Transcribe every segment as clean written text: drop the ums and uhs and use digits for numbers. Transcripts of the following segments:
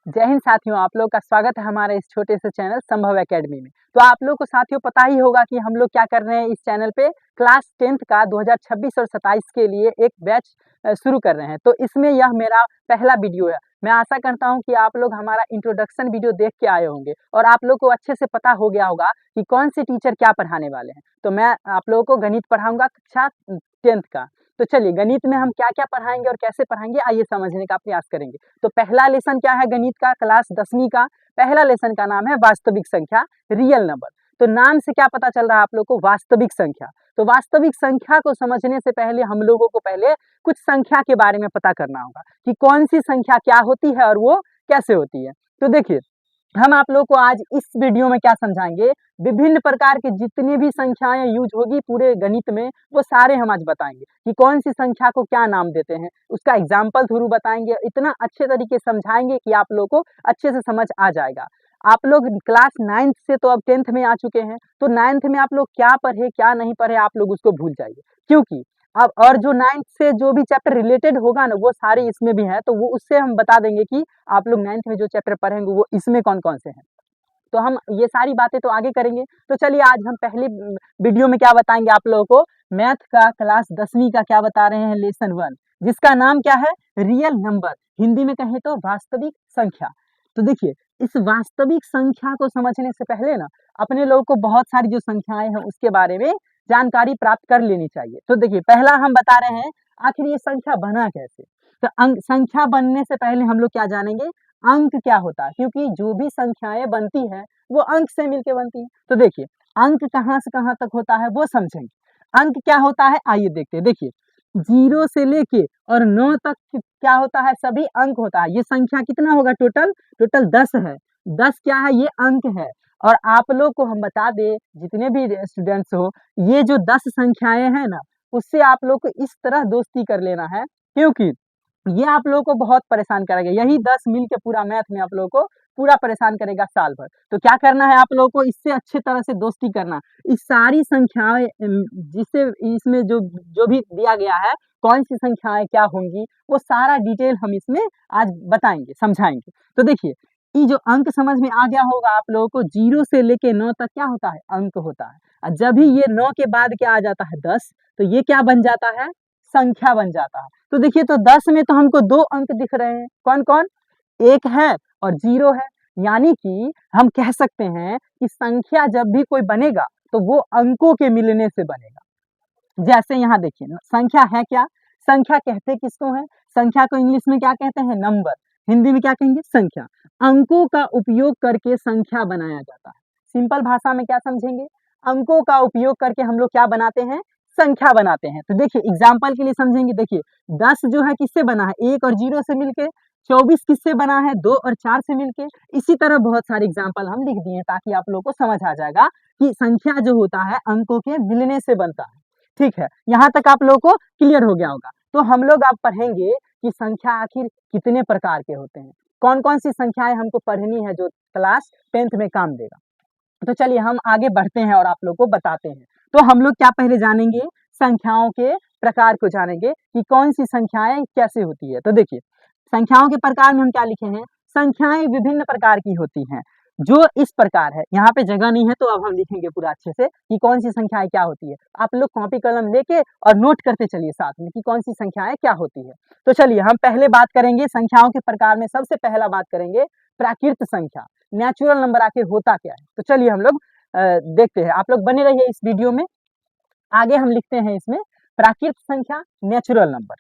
जय हिंद साथियों, आप लोग का स्वागत है हमारे इस छोटे से चैनल संभव एकेडमी में। तो आप लोग को साथियों पता ही होगा कि हम लोग क्या कर रहे हैं इस चैनल पे क्लास 10th का 2026 और 27 के लिए एक बैच शुरू कर रहे हैं। तो इसमें यह मेरा पहला वीडियो है। मैं आशा करता हूं कि आप लोग हमारा इंट्रोडक्शन वीडियो देख के आए होंगे और आप लोग को अच्छे से पता हो गया होगा कि कौन से टीचर क्या पढ़ाने वाले हैं। तो मैं आप लोगों को गणित पढ़ाऊंगा कक्षा 10th का। तो चलिए गणित में हम क्या क्या पढ़ाएंगे और कैसे पढ़ाएंगे आइए समझने का प्रयास करेंगे। तो पहला लेसन क्या है गणित का, क्लास 10वीं का पहला लेसन का नाम है वास्तविक संख्या, रियल नंबर। तो नाम से क्या पता चल रहा है आप लोग को, वास्तविक संख्या। तो वास्तविक संख्या को समझने से पहले हम लोगों को पहले कुछ संख्या के बारे में पता करना होगा कि कौन सी संख्या क्या होती है और वो कैसे होती है। तो देखिए हम आप लोग को आज इस वीडियो में क्या समझाएंगे, विभिन्न प्रकार के जितनी भी संख्याएं यूज होगी पूरे गणित में वो सारे हम आज बताएंगे कि कौन सी संख्या को क्या नाम देते हैं, उसका एग्जाम्पल थ्रू बताएंगे। इतना अच्छे तरीके से समझाएंगे कि आप लोग को अच्छे से समझ आ जाएगा। आप लोग क्लास 9th से तो अब 10th में आ चुके हैं, तो 9th में आप लोग क्या पढ़े क्या नहीं पढ़े आप लोग उसको भूल जाइए, क्योंकि अब और जो 9th से जो भी चैप्टर रिलेटेड होगा ना वो सारे इसमें भी है। तो वो उससे हम बता देंगे कि आप लोग 9th में जो चैप्टर पढ़ेंगे वो इसमें कौन कौन से हैं। तो हम ये सारी बातें तो आगे करेंगे। तो चलिए आज हम पहले वीडियो में क्या बताएंगे आप लोगों को, मैथ का क्लास 10वीं का क्या बता रहे हैं, लेसन 1, जिसका नाम क्या है, रियल नंबर, हिंदी में कहें तो वास्तविक संख्या। तो देखिए इस वास्तविक संख्या को समझने से पहले ना अपने लोगों को बहुत सारी जो संख्याएं हैं उसके बारे में जानकारी प्राप्त कर लेनी चाहिए। तो देखिए पहला हम बता रहे हैं आखिर ये संख्या बना कैसे। तो अंक संख्या बनने से पहले हम लोग क्या जानेंगे, अंक क्या होता है, क्योंकि जो भी संख्याएं बनती है वो अंक से मिलके बनती है। तो देखिए अंक कहाँ से कहाँ तक होता है वो समझेंगे। अंक क्या होता है आइए देखते हैं। देखिए 0 से लेके और 9 तक क्या होता है, सभी अंक होता है। ये संख्या कितना होगा, टोटल 10 है। 10 क्या है, ये अंक है। और आप लोग को हम बता दें जितने भी स्टूडेंट्स हो, ये जो 10 संख्याएं हैं ना उससे आप लोग को इस तरह दोस्ती कर लेना है, क्योंकि ये आप लोगों को बहुत परेशान करेगा। यही 10 मिल के पूरा मैथ में आप लोगों को पूरा परेशान करेगा साल भर। तो क्या करना है आप लोगों को, इससे अच्छे तरह से दोस्ती करना। इस सारी संख्याएं जिससे इसमें जो जो भी दिया गया है कौन सी संख्याएं क्या होंगी वो सारा डिटेल हम इसमें आज बताएंगे समझाएंगे। तो देखिए ये जो अंक समझ में आ गया होगा आप लोगों को, 0 से लेके 9 तक क्या होता है, अंक होता है। और जब भी ये 9 के बाद क्या आ जाता है, 10, तो ये क्या बन जाता है, संख्या बन जाता है। तो देखिए तो 10 में तो हमको 2 अंक दिख रहे हैं, कौन कौन, 1 है और 0 है। यानी कि हम कह सकते हैं कि संख्या जब भी कोई बनेगा तो वो अंकों के मिलने से बनेगा। जैसे यहाँ देखिए संख्या है क्या, संख्या कहते किसको है, संख्या को इंग्लिश में क्या कहते हैं, नंबर, हिंदी में क्या कहेंगे, संख्या। अंकों का उपयोग करके संख्या बनाया जाता है। सिंपल भाषा में क्या समझेंगे, अंकों का उपयोग करके हम लोग क्या बनाते हैं, संख्या बनाते हैं। तो देखिए एग्जाम्पल के लिए समझेंगे। देखिए 10 जो है किससे बना है, 1 और 0 से मिलके। 24 किससे बना है, 2 और 4 से मिलके। इसी तरह बहुत सारे एग्जाम्पल हम लिख दिए ताकि आप लोगों को समझ आ जाएगा कि संख्या जो होता है अंकों के मिलने से बनता है। ठीक है, यहाँ तक आप लोगों को क्लियर हो गया होगा। तो हम लोग अब पढ़ेंगे कि संख्या आखिर कितने प्रकार के होते हैं, कौन कौन सी संख्याएं हमको पढ़नी है जो क्लास 10th में काम देगा। तो चलिए हम आगे बढ़ते हैं और आप लोग को बताते हैं। तो हम लोग क्या पहले जानेंगे, संख्याओं के प्रकार को जानेंगे कि कौन सी संख्याएं कैसे होती है। तो देखिए संख्याओं के प्रकार में हम क्या लिखे हैं, संख्याएं विभिन्न प्रकार की होती हैं जो इस प्रकार है। यहाँ पे जगह नहीं है तो अब हम लिखेंगे पूरा अच्छे से कि कौन सी संख्याएं क्या होती है। आप लोग कॉपी कलम लेके और नोट करते चलिए साथ में कि कौन सी संख्याएं क्या होती है। तो चलिए हम पहले बात करेंगे संख्याओं के प्रकार में, सबसे पहला बात करेंगे प्राकृत संख्या, नेचुरल नंबर आखिर होता क्या है। तो चलिए हम लोग देखते हैं, आप लोग बने रहिए इस वीडियो में। आगे हम लिखते हैं इसमें प्राकृत संख्या, नेचुरल नंबर।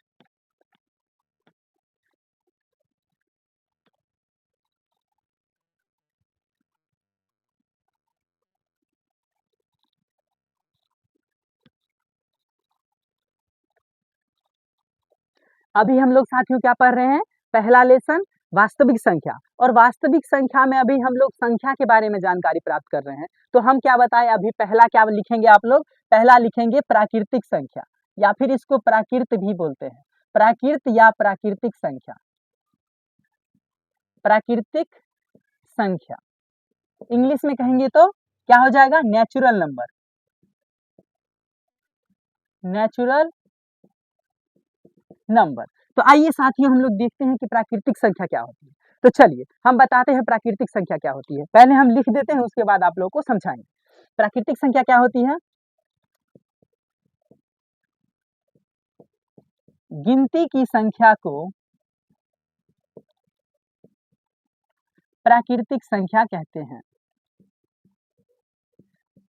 अभी हम लोग साथियों क्या पढ़ रहे हैं, पहला लेसन वास्तविक संख्या। और वास्तविक संख्या में अभी हम लोग संख्या के बारे में जानकारी प्राप्त कर रहे हैं। तो हम क्या बताएं, अभी पहला क्या लिखेंगे आप लोग, पहला लिखेंगे प्राकृतिक संख्या, या फिर इसको प्राकृत भी बोलते हैं, प्राकृत या प्राकृतिक संख्या, प्राकृतिक संख्या। इंग्लिश में कहेंगे तो क्या हो जाएगा, नेचुरल नंबर, नेचुरल नंबर। तो आइए साथियों हम लोग देखते हैं कि प्राकृतिक संख्या क्या होती है। तो चलिए हम बताते हैं प्राकृतिक संख्या क्या होती है। पहले हम लिख देते हैं, उसके बाद आप लोगों को समझाएंगे। प्राकृतिक संख्या क्या होती है? गिनती की संख्या को प्राकृतिक संख्या कहते हैं।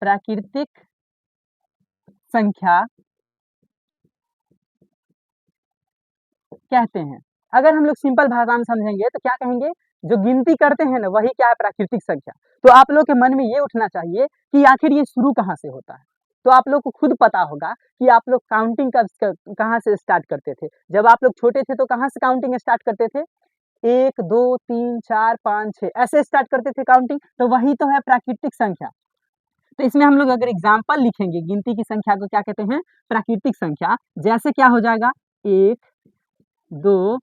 प्राकृतिक संख्या कहते हैं। अगर हम लोग सिंपल भाषा में समझेंगे तो क्या कहेंगे, जो गिनती करते हैं ना वही क्या है, प्राकृतिक संख्या। तो आप लोग के मन में ये उठना चाहिए कि आखिर ये शुरू कहाँ से होता है। तो आप लोग को खुद पता होगा कि आप लोग काउंटिंग कहाँ से स्टार्ट करते थे। जब आप लोग छोटे थे तो कहाँ से काउंटिंग स्टार्ट करते थे, 1 2 3 4 5 6 ऐसे स्टार्ट करते थे काउंटिंग। तो वही तो है प्राकृतिक संख्या। तो इसमें हम लोग अगर एग्जाम्पल लिखेंगे, गिनती की संख्या को क्या कहते हैं, प्राकृतिक संख्या। जैसे क्या हो जाएगा, 1 2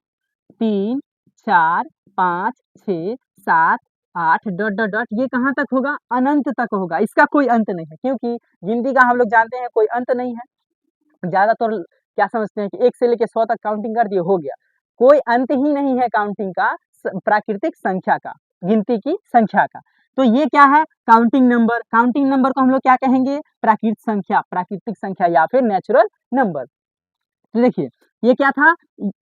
3 4 5 6 7 8 डॉट डॉट डॉट, ये कहाँ तक होगा, अनंत तक होगा। इसका कोई अंत नहीं है, क्योंकि गिनती का हम लोग जानते हैं कोई अंत नहीं है। ज्यादातर क्या समझते हैं कि 1 से लेकर 100 तक काउंटिंग कर दिए, हो गया। कोई अंत ही नहीं है काउंटिंग का, प्राकृतिक संख्या का, गिनती की संख्या का। तो ये क्या है, काउंटिंग नंबर। काउंटिंग नंबर को हम लोग क्या कहेंगे, प्राकृतिक संख्या, प्राकृतिक संख्या या फिर नेचुरल नंबर। तो देखिए ये क्या था,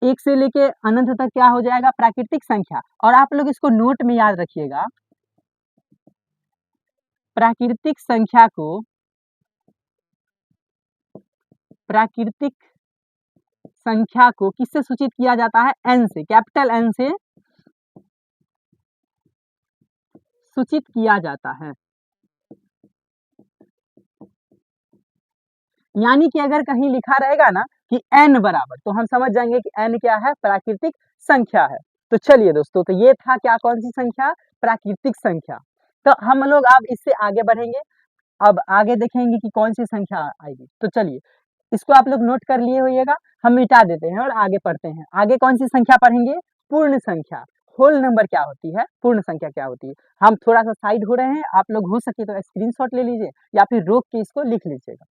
1 से लेके अनंत तक क्या हो जाएगा, प्राकृतिक संख्या। और आप लोग इसको नोट में याद रखिएगा, प्राकृतिक संख्या को प्राकृतिक संख्या को किससे सूचित किया जाता है, एन से, कैपिटल एन से सूचित किया जाता है। यानी कि अगर कहीं लिखा रहेगा ना कि n बराबर, तो हम समझ जाएंगे कि n क्या है, प्राकृतिक संख्या है। तो चलिए दोस्तों, तो ये था क्या, कौन सी संख्या, प्राकृतिक संख्या। तो हम लोग अब इससे आगे बढ़ेंगे, अब आगे देखेंगे कि कौन सी संख्या आएगी। तो चलिए इसको आप लोग नोट कर लिए होइएगा, हम मिटा देते हैं और आगे पढ़ते हैं। आगे कौन सी संख्या पढ़ेंगे, पूर्ण संख्या, होल नंबर क्या होती है, पूर्ण संख्या क्या होती है। हम थोड़ा सा साइड हो रहे हैं, आप लोग हो सके तो स्क्रीनशॉट ले लीजिए या फिर रोक के इसको लिख लीजिएगा।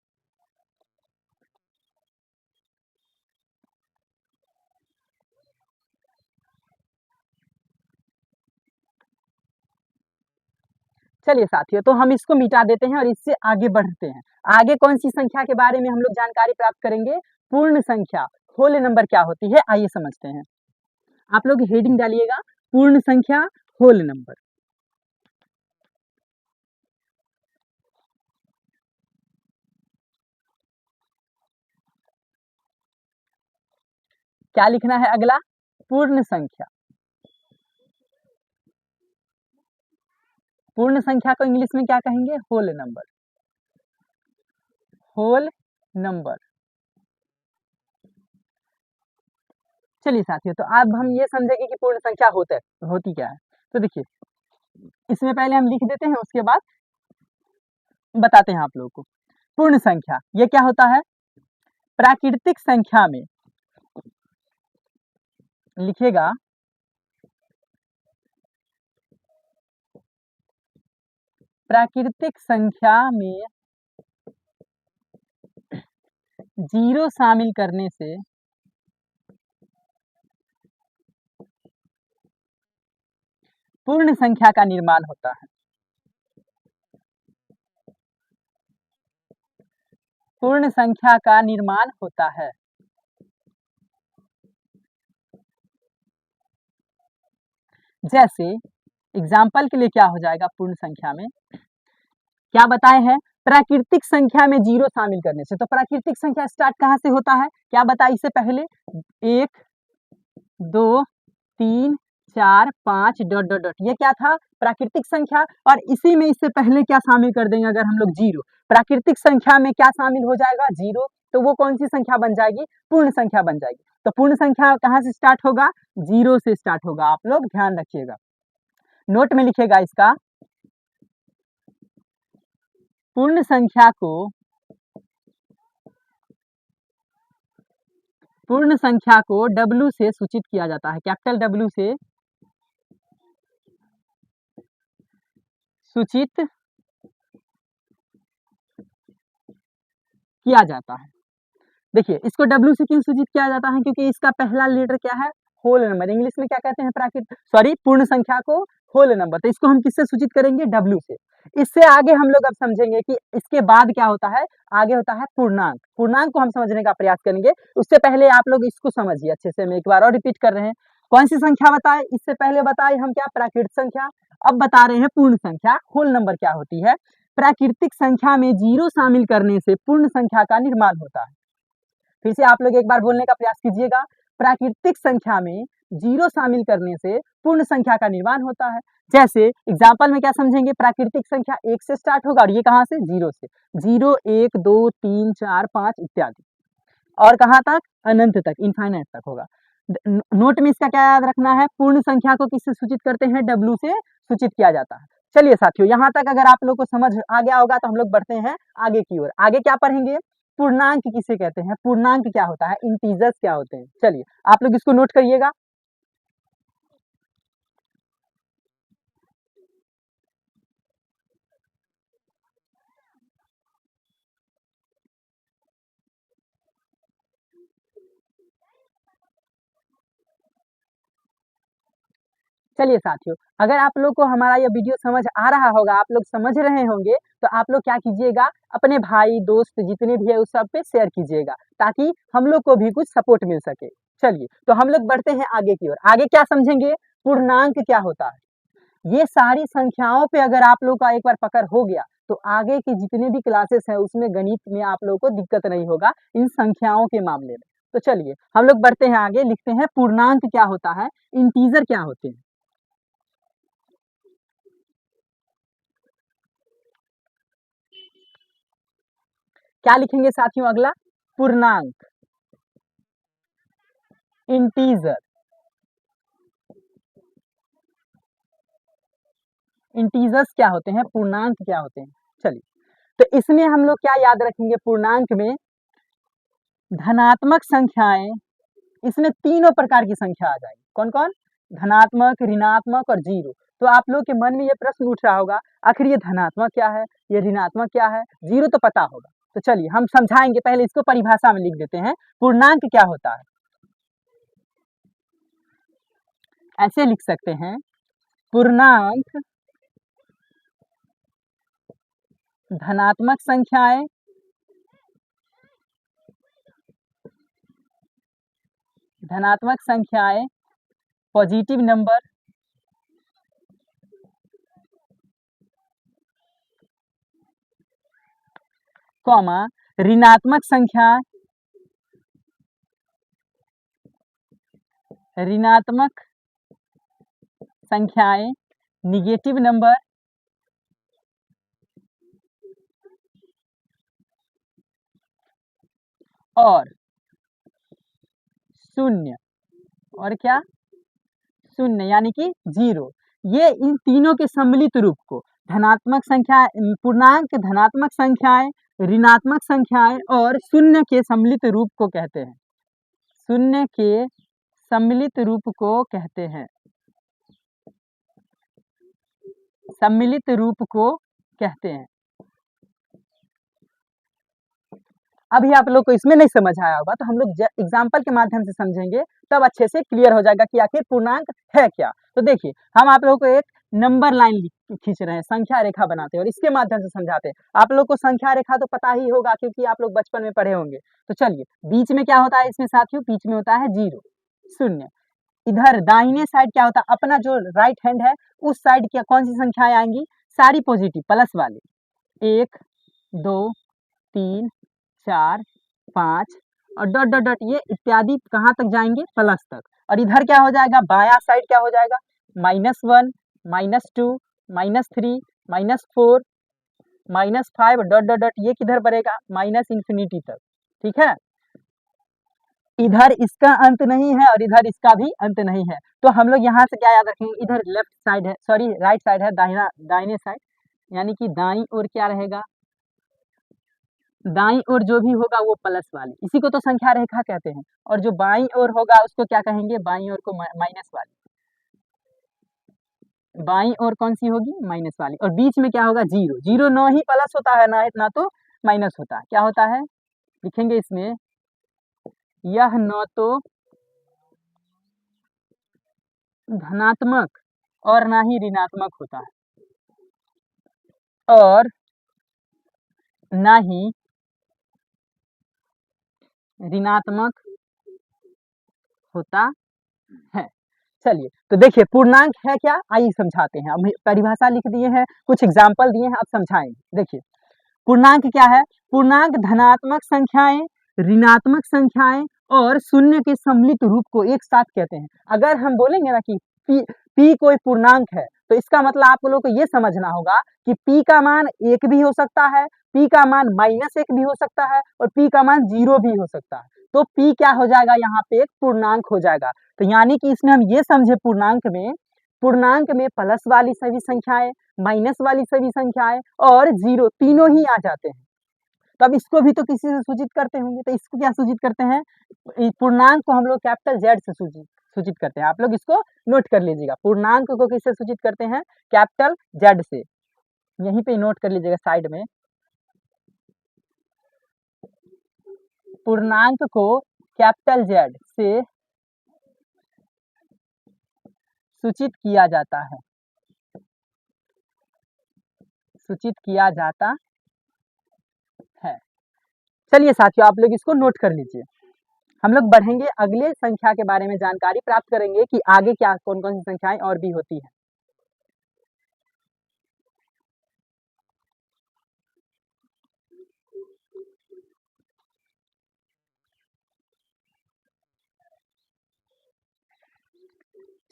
चलिए साथियों, तो हम इसको मिटा देते हैं और इससे आगे बढ़ते हैं। आगे कौन सी संख्या के बारे में हम लोग जानकारी प्राप्त करेंगे, पूर्ण संख्या, होल नंबर क्या होती है, आइए समझते हैं। आप लोग हेडिंग डालिएगा, पूर्ण संख्या, होल नंबर। क्या लिखना है अगला, पूर्ण संख्या। पूर्ण संख्या को इंग्लिश में क्या कहेंगे, होल नंबर, होल नंबर। चलिए साथियों, तो अब हम ये समझेंगे कि पूर्ण संख्या होती क्या है। तो देखिए इसमें पहले हम लिख देते हैं, उसके बाद बताते हैं आप लोगों को। पूर्ण संख्या ये क्या होता है, प्राकृतिक संख्या में लिखेगा, प्राकृतिक संख्या में 0 शामिल करने से पूर्ण संख्या का निर्माण होता है। पूर्ण संख्या का निर्माण होता है। जैसे एग्जाम्पल के लिए क्या हो जाएगा, पूर्ण संख्या में क्या बताए हैं, प्राकृतिक संख्या में 0 शामिल करने से। तो प्राकृतिक संख्या स्टार्ट कहाँ से होता है, क्या बताया इससे पहले, 1 2 3 4 5 डॉट डॉट डॉट, ये क्या था, प्राकृतिक संख्या। और इसी में इससे पहले क्या शामिल कर देंगे, अगर हम लोग 0, प्राकृतिक संख्या में क्या शामिल हो जाएगा, 0, तो वो कौन सी संख्या बन जाएगी, पूर्ण संख्या बन जाएगी। तो पूर्ण संख्या कहाँ से स्टार्ट होगा, 0 से स्टार्ट होगा। आप लोग ध्यान रखिएगा, नोट में लिखिएगा इसका, पूर्ण संख्या को W से सूचित किया जाता है, कैपिटल W से सूचित किया जाता है। देखिए इसको W से क्यों सूचित किया जाता है, क्योंकि इसका पहला लेटर क्या है, होल नंबर, इंग्लिश में क्या कहते हैं, पूर्ण संख्या को होल नंबर। तो इसको हम किससे सूचित करेंगे, W से। इससे आगे हम लोग अब समझेंगे कि इसके बाद क्या होता है, आगे होता है पूर्णांक। पूर्णांक को हम समझने का प्रयास करेंगे। उससे पहले आप लोग इसको समझिए अच्छे से, मैं एक बार और रिपीट कर रहे हैं। कौन सी संख्या बताए, इससे पहले बताए हम क्या, प्राकृतिक संख्या। अब बता रहे हैं पूर्ण संख्या, होल नंबर क्या होती है। प्राकृतिक संख्या में 0 शामिल करने से पूर्ण संख्या का निर्माण होता है। फिर से आप लोग एक बार बोलने का प्रयास कीजिएगा। प्राकृतिक संख्या में 0 शामिल करने से पूर्ण संख्या का निर्माण होता है। जैसे एग्जाम्पल में क्या समझेंगे, प्राकृतिक संख्या 1 से स्टार्ट होगा और ये कहाँ से, 0 से। 0, 1, 2, 3, 4, 5 इत्यादि, और कहाँ तक, अनंत तक, इनफाइनाइट तक होगा। नोट में इसका क्या याद रखना है, पूर्ण संख्या को किससे सूचित करते हैं, W से सूचित किया जाता है। चलिए साथियों, यहाँ तक अगर आप लोग को समझ आ गया होगा तो हम लोग बढ़ते हैं आगे की ओर। आगे क्या पढ़ेंगे, पूर्णांक किसे कहते हैं, पूर्णांक क्या होता है, इंटीजर्स क्या होते हैं। चलिए आप लोग इसको नोट करिएगा। चलिए साथियों, अगर आप लोग को हमारा यह वीडियो समझ आ रहा होगा, आप लोग समझ रहे होंगे, तो आप लोग क्या कीजिएगा, अपने भाई दोस्त जितने भी है उस सब पे शेयर कीजिएगा, ताकि हम लोग को भी कुछ सपोर्ट मिल सके। चलिए तो हम लोग बढ़ते हैं आगे की ओर। आगे क्या समझेंगे, पूर्णांक क्या होता है। ये सारी संख्याओं पे अगर आप लोग का एक बार पकड़ हो गया, तो आगे की जितने भी क्लासेस हैं उसमें गणित में आप लोग को दिक्कत नहीं होगा इन संख्याओं के मामले में। तो चलिए हम लोग बढ़ते हैं आगे, लिखते हैं पूर्णांक क्या होता है, इंटीजर क्या होते हैं। क्या लिखेंगे साथियों, अगला पूर्णांक, इंटीजर। इंटीजर्स क्या होते हैं, पूर्णांक क्या होते हैं। चलिए तो इसमें हम लोग क्या याद रखेंगे, पूर्णांक में धनात्मक संख्याएं, इसमें तीनों प्रकार की संख्या आ जाएगी। कौन कौन, धनात्मक, ऋणात्मक और जीरो। तो आप लोग के मन में ये प्रश्न उठ रहा होगा, आखिर ये धनात्मक क्या है, ये ऋणात्मक क्या है, जीरो तो पता होगा। तो चलिए हम समझाएंगे, पहले इसको परिभाषा में लिख देते हैं। पूर्णांक क्या होता है, ऐसे लिख सकते हैं, पूर्णांक धनात्मक संख्याएं, धनात्मक संख्याएं, पॉजिटिव नंबर, कॉमा ऋणात्मक संख्या, ऋणात्मक संख्याएं, निगेटिव नंबर, और शून्य, और क्या, शून्य यानी कि जीरो। ये इन तीनों के सम्मिलित रूप को धनात्मक संख्या, पूर्णांक धनात्मक संख्याएं, ऋणात्मक संख्याएं और शून्य के सम्मिलित रूप को कहते हैं। शून्य के सम्मिलित रूप को कहते हैं, सम्मिलित रूप को कहते हैं। अभी आप लोग को इसमें नहीं समझ आया होगा, तो हम लोग एग्जाम्पल के माध्यम से समझेंगे, तब अच्छे से क्लियर हो जाएगा कि आखिर पूर्णांक है क्या। तो देखिए हम आप लोगों को एक नंबर लाइन खींच रहे हैं, संख्या रेखा बनाते हैं और इसके माध्यम से समझाते हैं। आप लोग को संख्या रेखा तो पता ही होगा, क्योंकि आप लोग बचपन में पढ़े होंगे। तो चलिए, बीच में क्या होता है इसमें साथियों, बीच में होता है जीरो, शून्य। इधर दाहिने साइड क्या होता है, अपना जो राइट हैंड है उस साइड क्या कौन सी संख्याएं आएंगी, सारी पॉजिटिव प्लस वाली, 1, 2, 3, 4, 5 और डॉट डॉट डॉट, ये इत्यादि कहाँ तक जाएंगे, प्लस तक। और इधर क्या हो जाएगा, बाया साइड क्या हो जाएगा, -1, -2, -3, -4, -5 डॉट डॉट डॉट, ये किधर बढ़ेगा, -इंफिनिटी तक। ठीक है, इधर इसका अंत नहीं है और इधर इसका भी अंत नहीं है। तो हम लोग यहाँ से क्या याद रखेंगे, इधर लेफ्ट साइड है, सॉरी राइट साइड है, दाहिने साइड, यानी कि दाई ओर क्या रहेगा, दाईं ओर जो भी होगा वो प्लस वाली, इसी को तो संख्या रेखा कहते हैं। और जो बाईं ओर होगा उसको क्या कहेंगे, बाईं ओर को माइनस वाली, बाईं ओर कौन सी होगी, माइनस वाली। और बीच में क्या होगा, जीरो। जीरो न ही प्लस होता है ना तो माइनस होता है, क्या होता है, लिखेंगे इसमें, यह न तो धनात्मक और ना ही ऋणात्मक होता है, और ना ही ऋणात्मक होता है। चलिए, तो देखिए पूर्णांक है क्या, आइए समझाते हैं। अब परिभाषा लिख दिए हैं, कुछ एग्जाम्पल दिए हैं, अब समझाएंगे। देखिए पूर्णांक क्या है, पूर्णांक धनात्मक संख्याएं, ऋणात्मक संख्याएं और शून्य के सम्मिलित रूप को एक साथ कहते हैं। अगर हम बोलेंगे ना कि p कोई पूर्णांक है, तो इसका मतलब आप लोगों को ये समझना होगा कि p का मान 1 भी हो सकता है, p का मान -1 भी हो सकता है और p का मान 0 भी हो सकता है। तो p क्या हो जाएगा, यहाँ पे एक पूर्णांक हो जाएगा। तो यानी कि इसमें हम ये समझे पूर्णांक में प्लस वाली सभी संख्याएं, माइनस वाली सभी संख्याएं और 0 तीनों ही आ जाते हैं। तो अब इसको भी तो किसी से सूचित करते होंगे, तो इसको क्या सूचित करते हैं, पूर्णांक को हम लोग कैपिटल Z से सूचित करते हैं। आप लोग इसको नोट कर लीजिएगा, पूर्णांक को किससे सूचित करते हैं, कैपिटल Z से। यहीं पे नोट कर लीजिएगा साइड में, पूर्णांक को कैपिटल Z से सूचित किया जाता है, सूचित किया जाता है। चलिए साथियों, आप लोग इसको नोट कर लीजिए। हम लोग बढ़ेंगे, अगले संख्या के बारे में जानकारी प्राप्त करेंगे कि आगे क्या कौन कौन सी संख्याएं और भी होती है।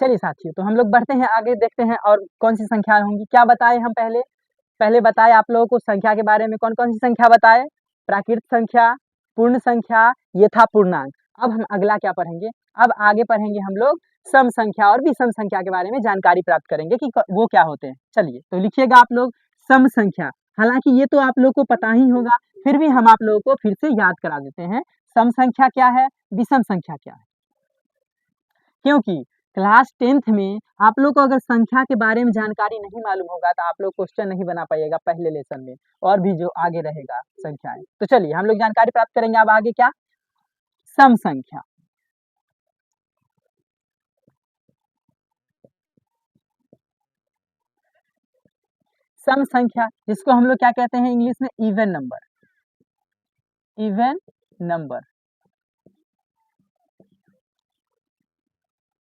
चलिए साथियों, तो हम लोग बढ़ते हैं आगे, देखते हैं और कौन सी संख्या होंगी। क्या बताए हम पहले बताए आप लोगों को संख्या के बारे में, कौन कौन सी संख्या बताए, प्राकृत संख्या, पूर्ण संख्या, ये था पूर्णांक। अब हम अगला क्या पढ़ेंगे, अब आगे पढ़ेंगे हम लोग सम संख्या और विषम संख्या के बारे में जानकारी प्राप्त करेंगे कि वो क्या होते हैं। चलिए तो लिखिएगा आप लोग सम संख्या। हालांकि ये तो आप लोग को पता ही होगा, फिर भी हम आप लोगों को फिर से याद करा देते हैं, सम संख्या क्या है, विषम संख्या क्या है। क्योंकि क्लास 10th में आप लोग को अगर संख्या के बारे में जानकारी नहीं मालूम होगा तो आप लोग क्वेश्चन नहीं बना पाइएगा पहले लेसन में, और भी जो आगे रहेगा संख्याएं। तो चलिए हम लोग जानकारी प्राप्त करेंगे अब आगे क्या, सम संख्या। सम संख्या जिसको हम लोग क्या कहते हैं इंग्लिश में, इवन नंबर, इवन नंबर।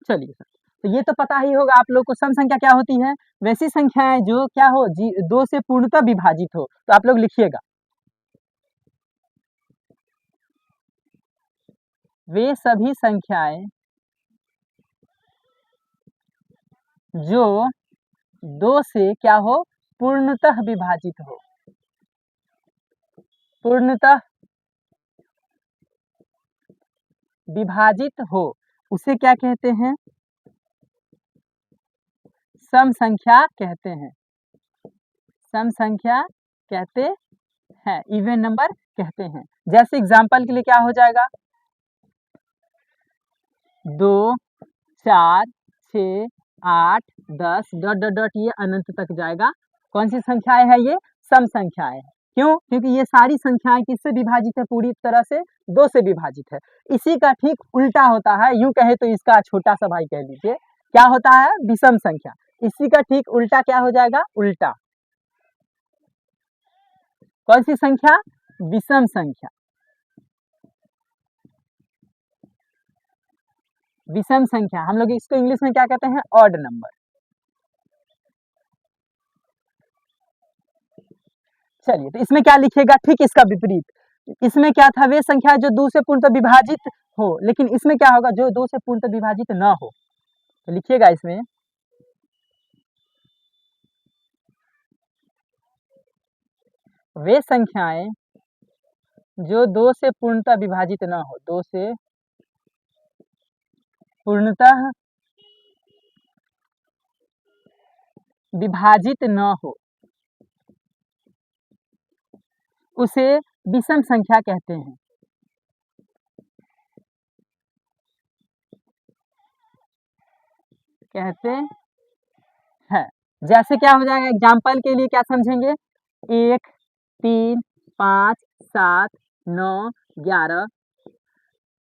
चलिए सर, तो ये तो पता ही होगा आप लोग को सम संख्या क्या होती है, वैसी संख्याएं जो क्या हो, 2 से पूर्णतः विभाजित हो। तो आप लोग लिखिएगा, वे सभी संख्याएं जो 2 से क्या हो, पूर्णतः विभाजित हो, पूर्णतः विभाजित हो, उसे क्या कहते हैं, सम संख्या कहते हैं, सम संख्या कहते हैं, इवन नंबर कहते हैं। जैसे एग्जांपल के लिए क्या हो जाएगा, 2, 4, 6, 8, 10 डॉट डॉट डॉट, ये अनंत तक जाएगा। कौन सी संख्याएं है ये, सम संख्याएं है। क्यों, क्योंकि ये सारी संख्याएं किससे विभाजित है, पूरी तरह से 2 से विभाजित है। इसी का ठीक उल्टा होता है, यूं कहे तो इसका छोटा सा भाई कह लीजिए, क्या होता है, विषम संख्या। इसी का ठीक उल्टा क्या हो जाएगा, उल्टा। कौन सी संख्या, विषम संख्या, विषम संख्या। हम लोग इसको इंग्लिश में क्या कहते हैं, ऑड नंबर। चलिए, तो इसमें क्या लिखिएगा, ठीक इसका विपरीत। इसमें क्या था, वे संख्या जो 2 से पूर्णतः विभाजित हो, लेकिन इसमें क्या होगा, जो 2 से पूर्णतः विभाजित न हो। तो लिखिएगा इसमें, वे संख्याएं जो 2 से पूर्णतः विभाजित न हो, 2 से पूर्णतः विभाजित न हो, उसे विषम संख्या कहते हैं। कहते हैं। जैसे क्या हो जाएगा, एग्जाम्पल के लिए क्या समझेंगे, 1, 3, 5, 7, 9, 11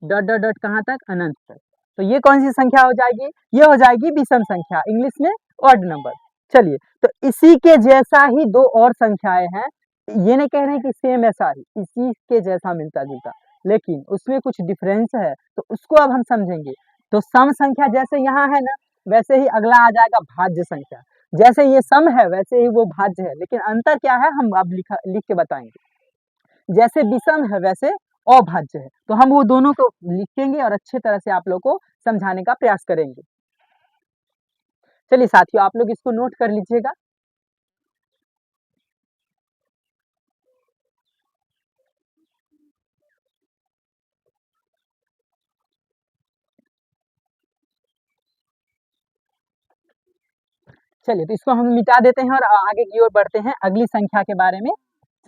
डॉट डॉट डॉट कहाँ तक, अनंत तक। तो ये कौन सी संख्या हो जाएगी, ये हो जाएगी विषम संख्या, इंग्लिश में ऑड नंबर। चलिए, तो इसी के जैसा ही दो और संख्याएं हैं, ये नहीं कह रहे हैं कि सेम ऐसा ही, इसी के जैसा मिलता जुलता, लेकिन उसमें कुछ डिफरेंस है, तो उसको अब हम समझेंगे। तो सम संख्या जैसे यहाँ है ना, वैसे ही अगला आ जाएगा भाज्य संख्या। जैसे ये सम है वैसे ही वो भाज्य है, लेकिन अंतर क्या है हम अब लिख के बताएंगे। जैसे विषम है वैसे अभाज्य है, तो हम वो दोनों को लिखेंगे और अच्छे तरह से आप लोग को समझाने का प्रयास करेंगे। चलिए साथियों, आप लोग इसको नोट कर लीजिएगा। चलिए, तो इसको हम मिटा देते हैं और आगे की ओर बढ़ते हैं, अगली संख्या के बारे में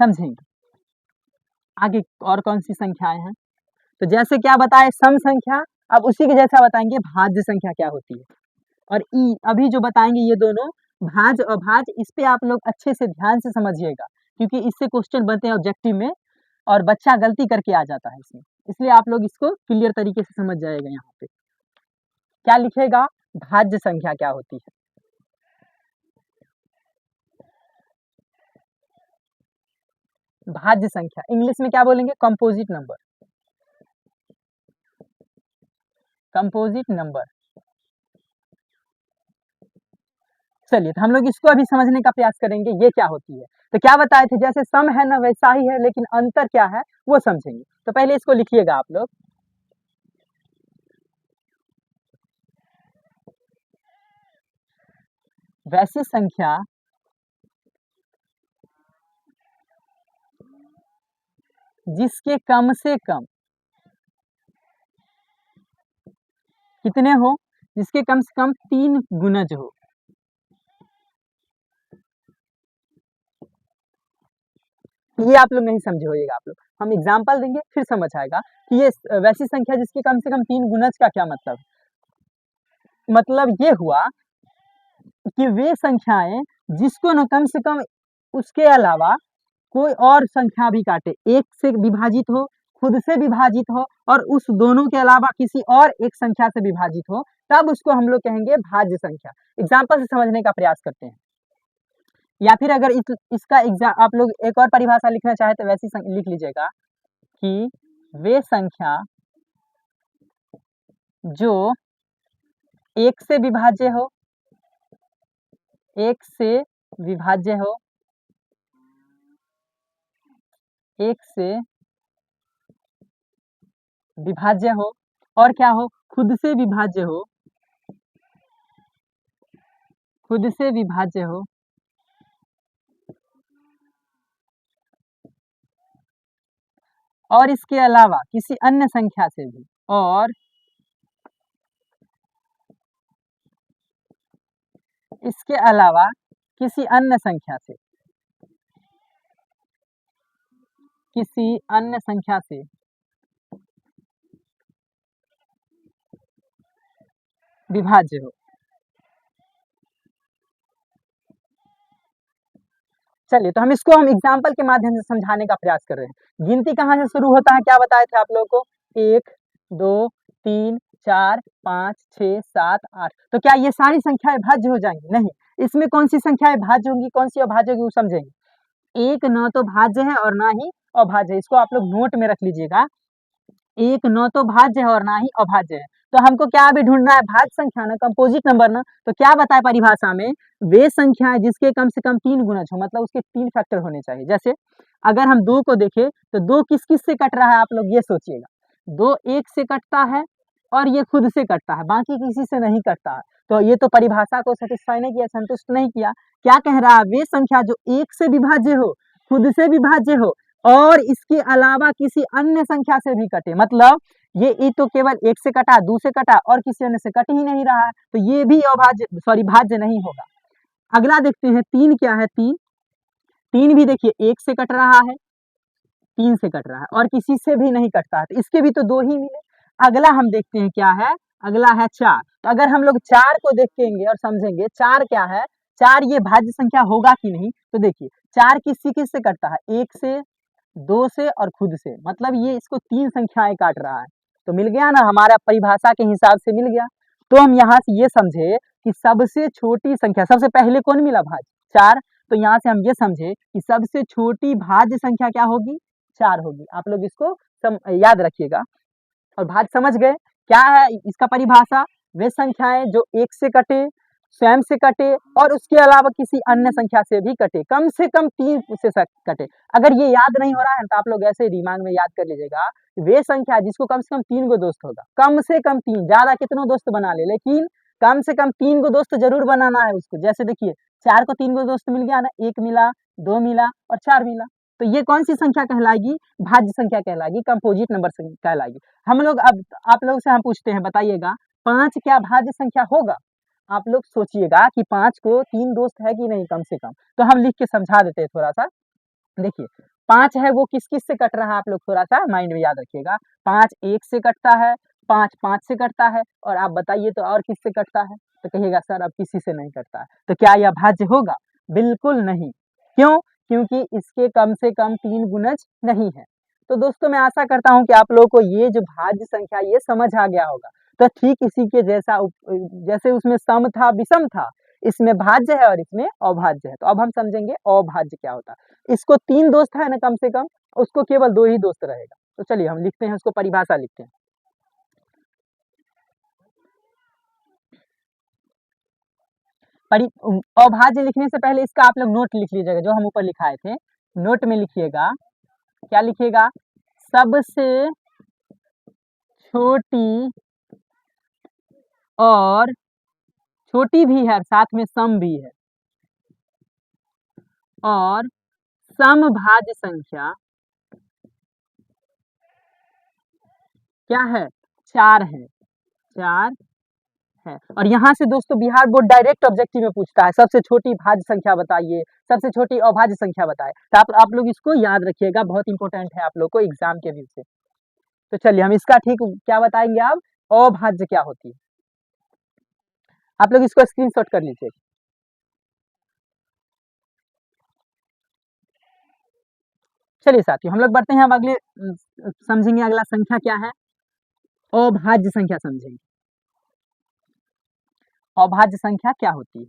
समझेंगे। आगे और कौन सी संख्याएं हैं, तो जैसे क्या बताए सम संख्या, अब उसी के जैसा बताएंगे भाज्य संख्या क्या होती है। और अभी जो बताएंगे ये दोनों भाज्य और भाज्य, इस पे आप लोग अच्छे से ध्यान से समझिएगा, क्योंकि इससे क्वेश्चन बनते हैं ऑब्जेक्टिव में और बच्चा गलती करके आ जाता है इसमें, इसलिए आप लोग इसको क्लियर तरीके से समझ जाएगा। यहाँ पे क्या लिखेगा, भाज्य संख्या क्या होती है। भाज्य संख्या इंग्लिश में क्या बोलेंगे, कंपोजिट नंबर, कंपोजिट नंबर। चलिए, तो हम लोग इसको अभी समझने का प्रयास करेंगे, ये क्या होती है। तो क्या बताए थे, जैसे सम है ना वैसा ही है, लेकिन अंतर क्या है वो समझेंगे। तो पहले इसको लिखिएगा आप लोग, वैसी संख्या जिसके कम से कम कितने हो, जिसके कम से कम 3 गुणज हो। ये आप लोग नहीं समझे होइएगा, आप लोग हम एग्जाम्पल देंगे फिर समझ आएगा कि ये वैसी संख्या जिसके कम से कम 3 गुणज का क्या मतलब। मतलब ये हुआ कि वे संख्याएं जिसको न कम से कम उसके अलावा कोई और संख्या भी काटे, एक से विभाजित हो, खुद से विभाजित हो और उस दोनों के अलावा किसी और एक संख्या से विभाजित हो, तब उसको हम लोग कहेंगे भाज्य संख्या। एग्जाम्पल से समझने का प्रयास करते हैं, या फिर अगर इसका एग्जाम आप लोग एक और परिभाषा लिखना चाहे तो वैसी लिख लीजिएगा कि वे संख्या जो एक से विभाज्य हो, एक से विभाज्य हो, एक से विभाज्य हो और क्या हो, खुद से विभाज्य हो, खुद से विभाज्य हो और इसके अलावा किसी अन्य संख्या से भी, और इसके अलावा किसी अन्य संख्या से, किसी अन्य संख्या से विभाज्य हो। चलिए, तो हम इसको एग्जाम्पल के माध्यम से समझाने का प्रयास कर रहे हैं। गिनती कहाँ से शुरू होता है, क्या बताए थे आप लोगों को, 1 2 3 4 5 6 7 8। तो क्या ये सारी संख्याएं भाज्य हो जाएंगी, नहीं, इसमें कौन सी संख्याएं भाज्य होंगी कौन सी अभाज्य होगी वो समझेंगे। एक न तो भाज्य है और ना ही अभाज्य है, इसको आप लोग नोट में रख लीजिएगा। एक न तो भाज्य है और ना ही अभाज्य है, तो हमको क्या अभी ढूंढना है, भाज्य संख्या ना, कंपोजिट नंबर ना। तो क्या बताए परिभाषा में, वे संख्याएं जिसके कम से कम 3 गुणज हो, मतलब उसके 3 फैक्टर होने चाहिए। जैसे अगर हम 2 को देखें तो 2 किस किस से कट रहा है, आप लोग ये सोचिएगा। 2 1 से कटता है और ये खुद से कटता है, बाकी किसी से नहीं कटता है। तो ये तो परिभाषा को सेटिस्फाई नहीं किया, संतुष्ट नहीं किया। क्या कह रहा है, वे संख्या जो 1 से विभाज्य हो, खुद से विभाज्य हो और इसके अलावा किसी अन्य संख्या से भी कटे, मतलब ये तो केवल 1 से कटा, 2 से कटा और किसी अन्य से कट ही नहीं रहा है, तो ये भी अभाज्य भाज्य नहीं होगा। अगला देखते हैं 3 क्या है, 3 3 भी देखिए 1 से कट रहा है, 3 से कट रहा है और किसी से भी नहीं कटता है, तो इसके भी तो 2 ही मिले। अगला हम देखते हैं क्या है, अगला है 4। तो अगर हम लोग 4 को देखेंगे और समझेंगे 4 क्या है, 4 ये भाज्य संख्या होगा कि नहीं, तो देखिए 4 किसी किस से कटता है, 1 से, 2 से और खुद से, मतलब ये इसको 3 संख्याएं काट रहा है। तो मिल गया ना, हमारा परिभाषा के हिसाब से मिल गया। तो हम यहाँ से ये समझे कि सबसे छोटी संख्या, सबसे पहले कौन मिला भाज्य 4, तो यहाँ से हम ये समझे कि सबसे छोटी भाज्य संख्या क्या होगी 4 होगी। आप लोग इसको याद रखिएगा। और भाज्य समझ गए क्या है इसका परिभाषा, वे संख्याएं जो 1 से कटे, स्वयं से कटे और उसके अलावा किसी अन्य संख्या से भी कटे, कम से कम 3 से कटे। अगर ये याद नहीं हो रहा है तो आप लोग ऐसे दिमाग में याद कर लीजिएगा, वे संख्या जिसको कम से कम 3 गो दोस्त होगा, कम से कम 3, ज्यादा कितनों दोस्त बना ले, लेकिन कम से कम 3 गो दोस्त जरूर बनाना है उसको। जैसे देखिए 4 को 3 गो दोस्त मिल गया ना, 1 मिला, 2 मिला और 4 मिला, तो ये कौन सी संख्या कहलाएगी, भाज्य संख्या कहलाएगी, कंपोजिट नंबर कहलाएगी। हम लोग अब आप लोग से हम पूछते हैं, बताइएगा 5 क्या भाज्य संख्या होगा। आप लोग सोचिएगा कि 5 को 3 दोस्त है कि नहीं कम से कम, तो हम लिख के समझा देते हैं थोड़ा सा। देखिए 5 है वो किस किस से कट रहा है, आप लोग थोड़ा सा माइंड में याद रखिएगा। 5 1 से कटता है, 5 5 से कटता है, और आप बताइए तो और किस से कटता है, तो कहिएगा सर अब किसी से नहीं कटता है। तो क्या यह भाज्य होगा, बिल्कुल नहीं। क्यों, क्योंकि इसके कम से कम 3 गुणज नहीं है। तो दोस्तों मैं आशा करता हूं कि आप लोगों को ये जो भाज्य संख्या ये समझ आ गया होगा। तो ठीक इसी के जैसा जैसे उसमें सम था विषम था, इसमें भाज्य है और इसमें अभाज्य है। तो अब हम समझेंगे अभाज्य क्या होता है। इसको 3 दोस्त है ना कम से कम, उसको केवल 2 ही दोस्त रहेगा। तो चलिए हम लिखते हैं, उसको परिभाषा लिखते हैं। अभाज्य लिखने से पहले इसका आप लोग नोट लिख लीजिएगा, जो हम ऊपर लिखाए थे। नोट में लिखिएगा, क्या लिखिएगा, सबसे छोटी, और छोटी भी है साथ में सम भी है, और समभाज्य संख्या क्या है 4 है, 4 है। और यहाँ से दोस्तों बिहार बोर्ड डायरेक्ट ऑब्जेक्टिव में पूछता है सबसे छोटी भाज्य संख्या बताइए, सबसे छोटी अभाज्य संख्या बताए। तो आप लोग इसको याद रखिएगा, बहुत इंपॉर्टेंट है आप लोग को एग्जाम के व्यू से। तो चलिए हम इसका ठीक क्या बताएंगे अब, अभाज्य क्या होती है। आप लोग इसको स्क्रीनशॉट कर लीजिए। चलिए साथियों हम लोग बढ़ते हैं, अब अगले समझेंगे अगला संख्या क्या है, अभाज्य संख्या समझेंगे। अभाज्य संख्या क्या होती है,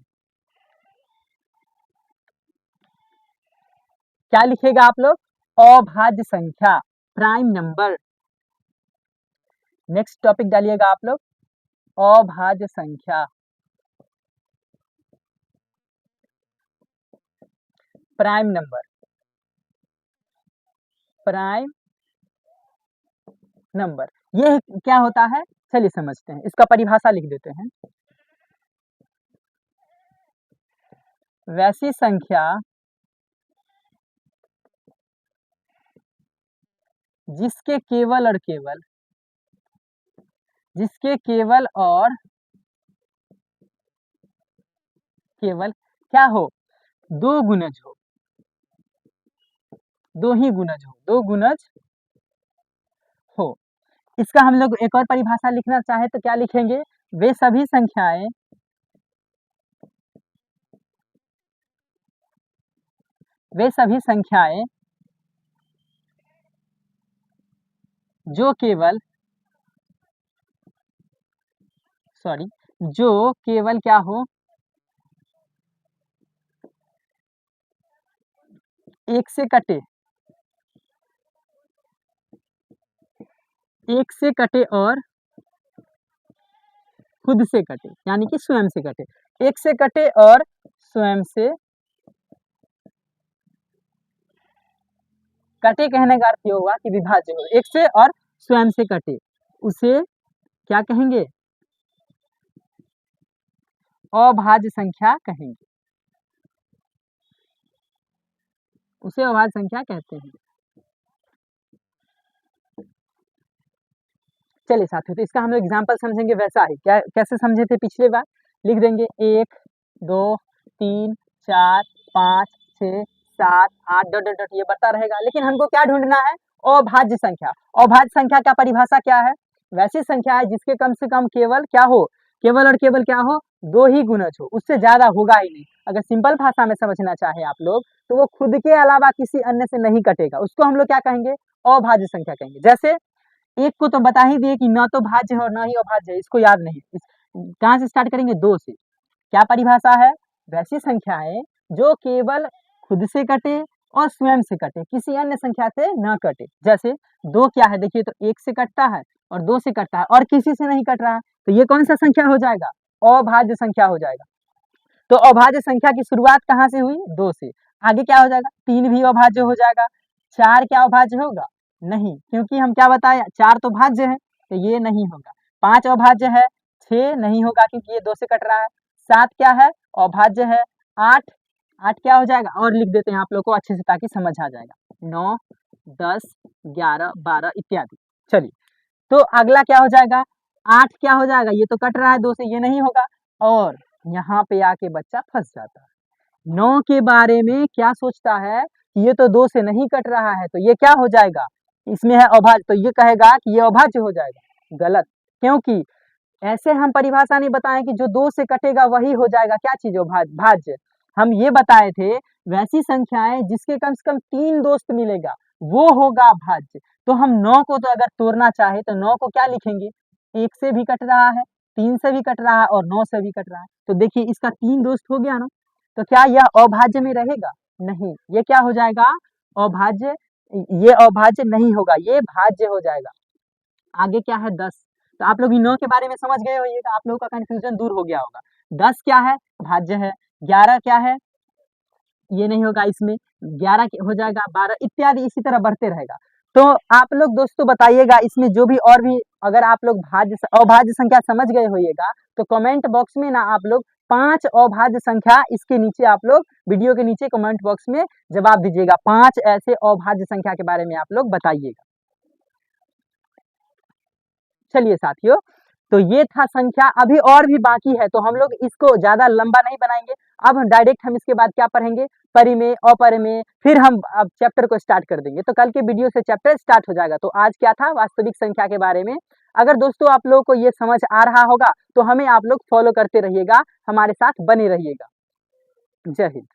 क्या लिखेगा आप लोग, अभाज्य संख्या, प्राइम नंबर। नेक्स्ट टॉपिक डालिएगा आप लोग, अभाज्य संख्या, प्राइम नंबर, प्राइम नंबर ये क्या होता है, चलिए समझते हैं, इसका परिभाषा लिख देते हैं। वैसी संख्या जिसके केवल और केवल, जिसके केवल और केवल क्या हो, 2 गुणज हो, 2 ही गुणज हो, 2 गुणज हो। इसका हम लोग एक और परिभाषा लिखना चाहे तो क्या लिखेंगे, वे सभी संख्याएं वे सभी संख्याएं जो केवल जो केवल क्या हो, एक से कटे, एक से कटे और खुद से कटे, यानी कि स्वयं से कटे, एक से कटे और स्वयं से कटे, कहने का अर्थ ये होगा कि विभाज्य हो, एक से और स्वयं से कटे, उसे क्या कहेंगे, अभाज्य संख्या कहेंगे, उसे अभाज्य संख्या कहते हैं। चलिए साथियों, तो इसका हम लोग एग्जाम्पल समझेंगे वैसा ही, क्या कैसे समझे थे पिछले बार, लिख देंगे 1 2 3 4 5 6 7 8 डॉट डॉट डॉट ये बढ़ता रहेगा। लेकिन हमको क्या ढूंढना है, अभाज्य संख्या। अभाज्य संख्या का परिभाषा क्या है, वैसी संख्या है जिसके कम से कम केवल क्या हो, केवल और केवल क्या हो, 2 ही गुणज हो, उससे ज्यादा होगा ही नहीं। अगर सिंपल भाषा में समझना चाहे आप लोग तो वो खुद के अलावा किसी अन्य से नहीं कटेगा, उसको हम लोग क्या कहेंगे, अभाज्य संख्या कहेंगे। जैसे एक को तो बता ही दिए कि न तो भाज्य है और न ही अभाज्य है, इसको याद नहीं। कहाँ से स्टार्ट करेंगे? 2 से। क्या परिभाषा है? वैसी संख्याएं जो केवल खुद से कटे और स्वयं से कटे, किसी अन्य संख्या से न कटे। जैसे 2 क्या है? देखिए तो 1 से कटता है और 2 से कटता है और किसी से नहीं कट रहा है, तो ये कौन सा संख्या हो जाएगा? अभाज्य संख्या हो जाएगा। तो अभाज्य संख्या की शुरुआत कहाँ से हुई? 2 से। आगे क्या हो जाएगा? 3 भी अभाज्य हो जाएगा। 4 क्या अभाज्य होगा? नहीं, क्योंकि हम क्या बताए? 4 तो भाज्य है, तो ये नहीं होगा। 5 अभाज्य है, 6 नहीं होगा क्योंकि ये 2 से कट रहा है। 7 क्या है? अभाज्य है। 8 क्या हो जाएगा? और लिख देते हैं आप लोग को अच्छे से ताकि समझ आ जाएगा। 9, 10, 11, 12 इत्यादि। चलिए, तो अगला क्या हो जाएगा? 8 क्या हो जाएगा? ये तो कट रहा है 2 से, ये नहीं होगा। और यहाँ पे आके बच्चा फंस जाता है। 9 के बारे में क्या सोचता है कि ये तो 2 से नहीं कट रहा है, तो ये क्या हो जाएगा? इसमें है अभाज्य, तो ये कहेगा कि ये अभाज्य हो जाएगा। गलत, क्योंकि ऐसे हम परिभाषा नहीं बताएं कि जो 2 से कटेगा वही हो जाएगा क्या चीज? भाज्य। हम ये बताए थे वैसी संख्याएं जिसके कम से कम 3 दोस्त मिलेगा वो होगा भाज्य। तो हम 9 को तो अगर तोड़ना चाहे तो 9 को क्या लिखेंगे? 1 से भी कट रहा है, 3 से भी कट रहा है और 9 से भी कट रहा है, तो देखिए इसका 3 दोस्त हो गया ना। तो क्या यह अभाज्य में रहेगा? नहीं, ये क्या हो जाएगा? अभाज्य। ये अभाज्य नहीं होगा, ये भाज्य हो जाएगा। आगे क्या है? 10। तो आप लोग इन 9 के बारे में समझ गए होइएगा, आप लोगों का कंफ्यूजन दूर हो गया होगा। 10 क्या है? भाज्य है। 11 क्या है? ये नहीं होगा इसमें। 11 हो जाएगा, 12 इत्यादि इसी तरह बढ़ते रहेगा। तो आप लोग दोस्तों बताइएगा इसमें जो भी और भी अगर आप लोग अभाज्य संख्या समझ गए होइएगा तो कमेंट बॉक्स में ना आप लोग 5 अभाज्य संख्या इसके नीचे आप लोग वीडियो के नीचे कमेंट बॉक्स में जवाब दीजिएगा। 5 ऐसे अभाज्य संख्या के बारे में आप लोग बताइएगा। चलिए साथियों, तो ये था संख्या, अभी और भी बाकी है तो हम लोग इसको ज्यादा लंबा नहीं बनाएंगे। अब डायरेक्ट हम इसके बाद क्या पढ़ेंगे? परिमेय, अपरिमेय, फिर हम अब चैप्टर को स्टार्ट कर देंगे। तो कल के वीडियो से चैप्टर स्टार्ट हो जाएगा। तो आज क्या था? वास्तविक संख्या के बारे में। अगर दोस्तों आप लोगों को ये समझ आ रहा होगा तो हमें आप लोग फॉलो करते रहिएगा, हमारे साथ बने रहिएगा। जय हिंद।